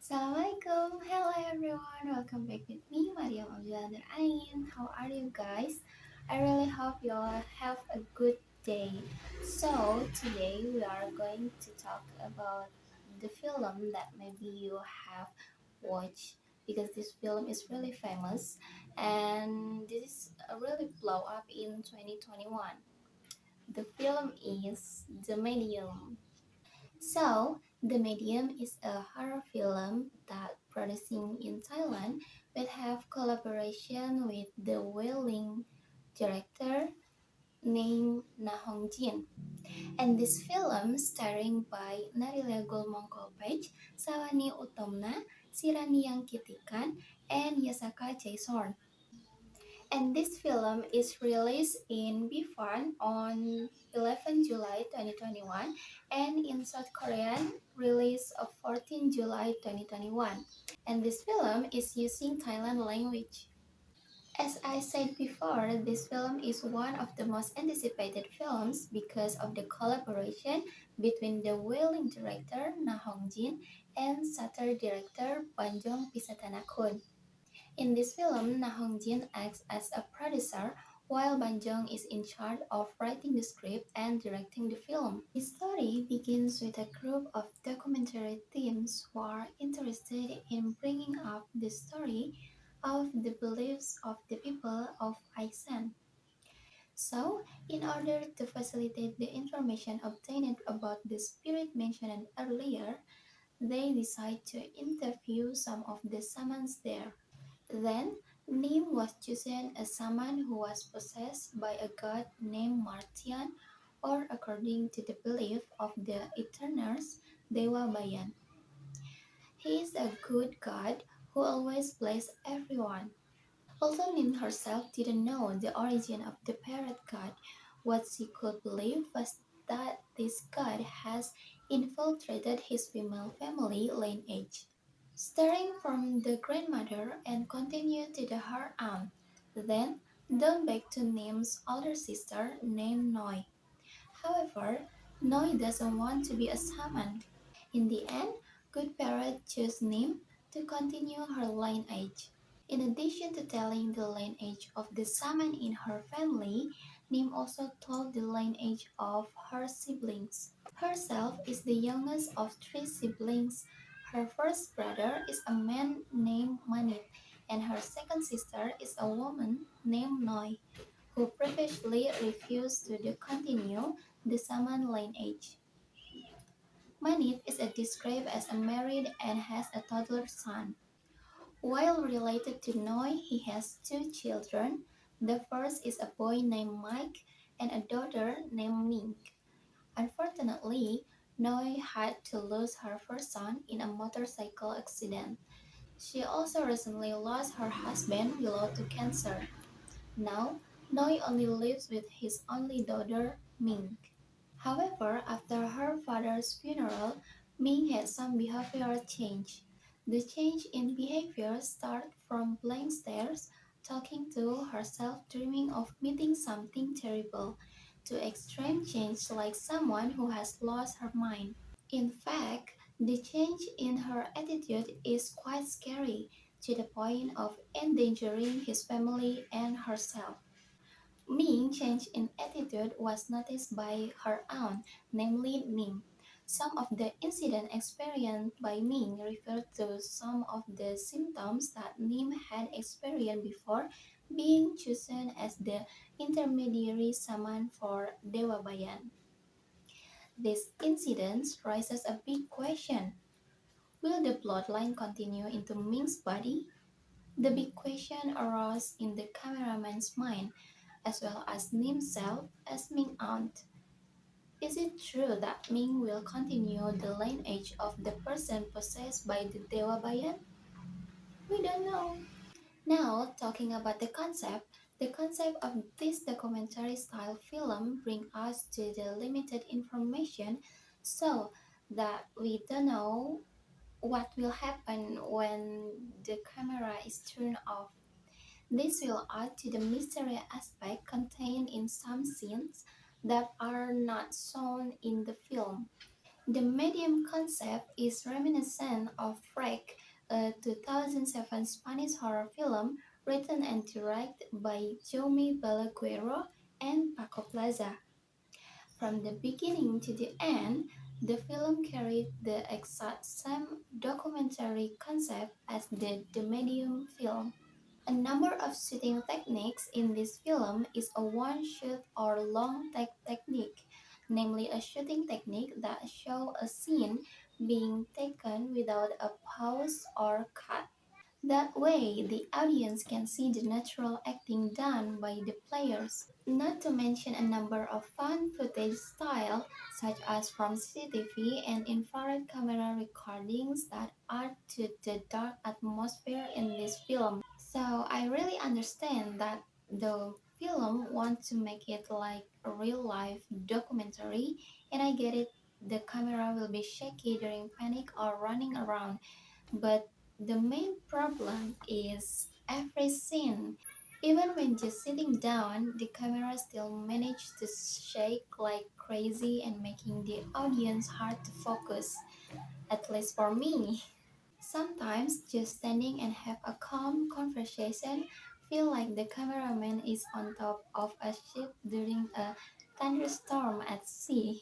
Assalamualaikum, hello everyone, welcome back with me, Maryam Abdillah Nur'ain. How are you guys? I really hope you all have a good day. So, today we are going to talk about the film that maybe you have watched because this film is really famous and this is really blow up in 2021. The film is The Medium. So, The Medium is a horror film that producing in Thailand will have collaboration with the Wailing director named Na Hong Jin. And this film starring by Narila Golmongkolpej, Sawani Utomna, Sirani Yang Kitikan, and Yasaka Jason. And this film is released in Bifan on 11 July 2021 and in South Korean release of 14 July 2021. And this film is using Thailand language. As I said before, this film is one of the most anticipated films because of the collaboration between the Wailing director Na Hong Jin and Satar director Banjong Pisatanakun. In this film, Na Hong-jin acts as a producer while Ban-jong is in charge of writing the script and directing the film. The story begins with a group of documentary teams who are interested in bringing up the story of the beliefs of the people of Iceland. So, in order to facilitate the information obtained about the spirit mentioned earlier, they decide to interview some of the shamans there. Then, Nim was chosen as someone who was possessed by a god named Martian, or according to the belief of the Eternals, Dewa Bayan. He is a good god who always blesses everyone. Although Nim herself didn't know the origin of the parrot god, what she could believe was that this god has infiltrated his female family lineage starting from the grandmother and continue to the her aunt, then down back to Nim's older sister named Noi. However, Noi doesn't want to be a shaman. In the end, Good Parrot chose Nim to continue her lineage. In addition to telling the lineage of the shaman in her family, Nim also told the lineage of her siblings. Herself is the youngest of three siblings. Her first brother is a man named Manit, and her second sister is a woman named Noi, who previously refused to continue the Saman lineage. Manit is described as a married and has a toddler son. While related to Noi, he has two children. The first is a boy named Mike and a daughter named Mink. Unfortunately, Noi had to lose her first son in a motorcycle accident. She also recently lost her husband Willow to cancer. Now, Noi only lives with his only daughter, Ming. However, after her father's funeral, Ming had some behavioral change. The change in behavior started from blank stares, talking to herself, dreaming of meeting something terrible, to extreme change like someone who has lost her mind. In fact, the change in her attitude is quite scary, to the point of endangering his family and herself. Ming's change in attitude was noticed by her aunt, namely Nim. Some of the incidents experienced by Ming referred to some of the symptoms that Nim had experienced before being chosen as the intermediary shaman for Dewa Bayan. This incident raises a big question. Will the bloodline continue into Ming's body? The big question arose in the cameraman's mind, as well as Nim's self as Ming aunt. Is it true that Ming will continue the lineage of the person possessed by the Dewa Bayan? We don't know. Now, talking about the concept of this documentary style film brings us to the limited information so that we don't know what will happen when the camera is turned off. This will add to the mystery aspect contained in some scenes that are not shown in the film. The medium concept is reminiscent of Freak 2007 Spanish horror film written and directed by Jaume Balaguero and Paco Plaza. From the beginning to the end, the film carried the exact same documentary concept as the medium film. A number of shooting techniques in this film is a one-shot or long take technique, namely a shooting technique that shows a scene being taken without a pause or cut. That way, the audience can see the natural acting done by the players. Not to mention a number of fun footage styles, such as from CCTV and infrared camera recordings that add to the dark atmosphere in this film. So I really understand that the film wants to make it like a real life documentary, and I get it. The camera will be shaky during panic or running around, but the main problem is every scene. Even when just sitting down, the camera still managed to shake like crazy and making the audience hard to focus, at least for me. Sometimes just standing and have a calm conversation feel like the cameraman is on top of a ship during a thunderstorm at sea.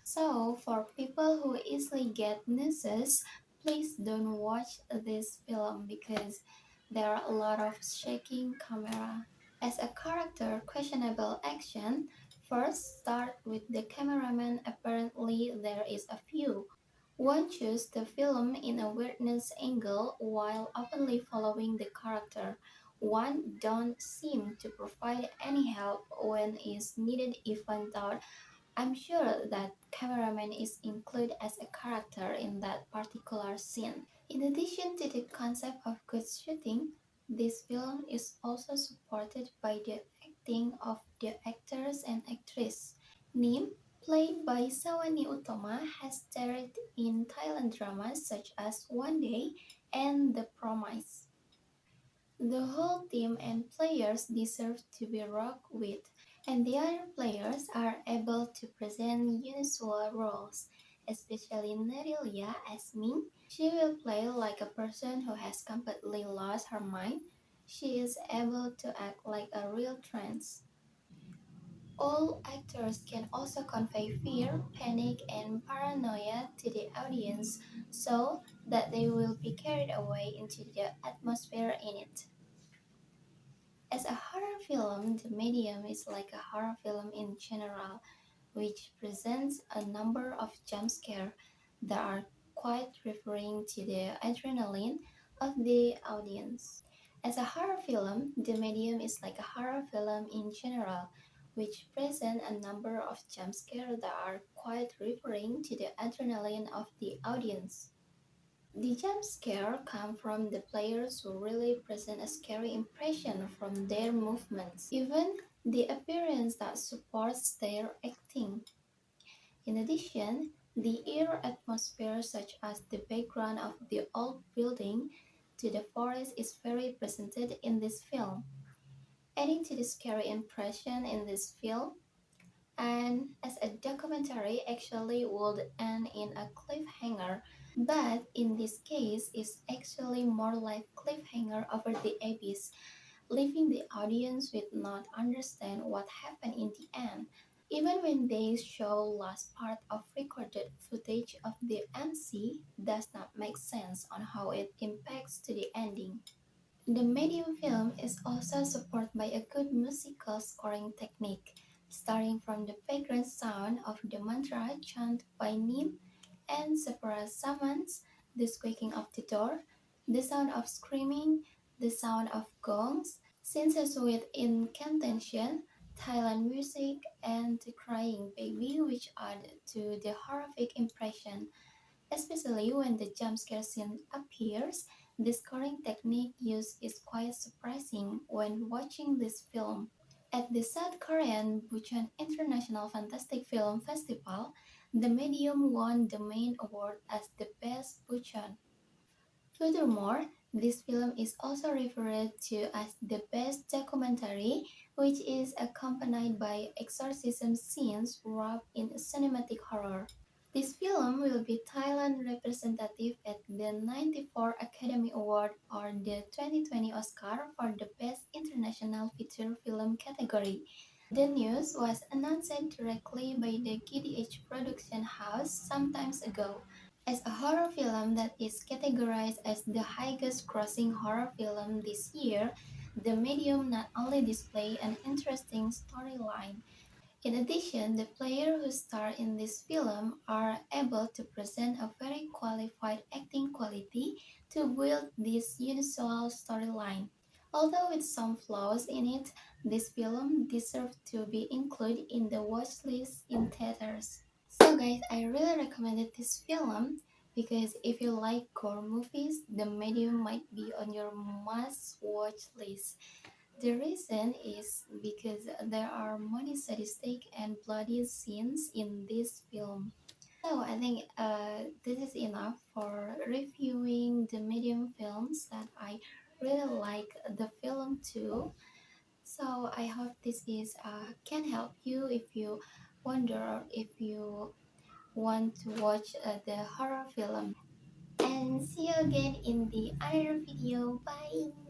So for people who easily get nauseous, please don't watch this film because there are a lot of shaking camera. As a character questionable action, first start with the cameraman. Apparently there is a few. One chose the film in a weirdness angle while openly following the character. One don't seem to provide any help when is needed even though I'm sure that cameraman is included as a character in that particular scene. In addition to the concept of good shooting, this film is also supported by the acting of the actors and actress. Nim, played by Sawani Utama, has starred in Thailand dramas such as One Day and The Promise. The whole team and players deserve to be rocked with, and the other players are able to present unusual roles, especially Nerilia as Ming. She will play like a person who has completely lost her mind. She is able to act like a real trance. All actors can also convey fear, panic, and paranoia to the audience so that they will be carried away into the atmosphere in it. As a horror film, the medium is like a horror film in general, which presents a number of jump scares that are quite referring to the adrenaline of the audience. As a horror film, the medium is like a horror film in general, which present a number of jump scares that are quite referring to the adrenaline of the audience. The jump scare come from the players who really present a scary impression from their movements, even the appearance that supports their acting. In addition, the air atmosphere such as the background of the old building to the forest is very presented in this film, adding to the scary impression in this film. And as a documentary actually would end in a cliffhanger, but in this case it's actually more like cliffhanger over the abyss, leaving the audience with not understand what happened in the end. Even when they show last part of recorded footage of the MC does not make sense on how it impacts to the ending. The medium film is also supported by a good musical scoring technique, starting from the background sound of the mantra chanted by Nim and separate summons, the squeaking of the door, the sound of screaming, the sound of gongs, synths with incantation, Thailand music, and the crying baby, which add to the horrific impression. Especially when the jump scare scene appears, the scoring technique used is quite surprising when watching this film. At the South Korean Busan International Fantastic Film Festival, the medium won the main award as the best Busan. Furthermore, this film is also referred to as the best documentary, which is accompanied by exorcism scenes wrapped in cinematic horror. This film will be Thailand representative at the 94 Academy Award or the 2020 Oscar for the Best International Feature Film category. The news was announced directly by the KDH production house some time ago. As a horror film that is categorized as the highest grossing horror film this year, the medium not only display an interesting storyline. In addition, the players who star in this film are able to present a very qualified acting quality to build this unusual storyline. Although with some flaws in it, this film deserves to be included in the watch list in theaters. So guys, I really recommended this film because if you like gore movies, the medium might be on your must watch list. The reason is because there are many sadistic and bloody scenes in this film. So I think this is enough for reviewing the medium films that I really like the film too. So I hope this is can help you if you wonder or if you want to watch the horror film. And see you again in the other video. Bye!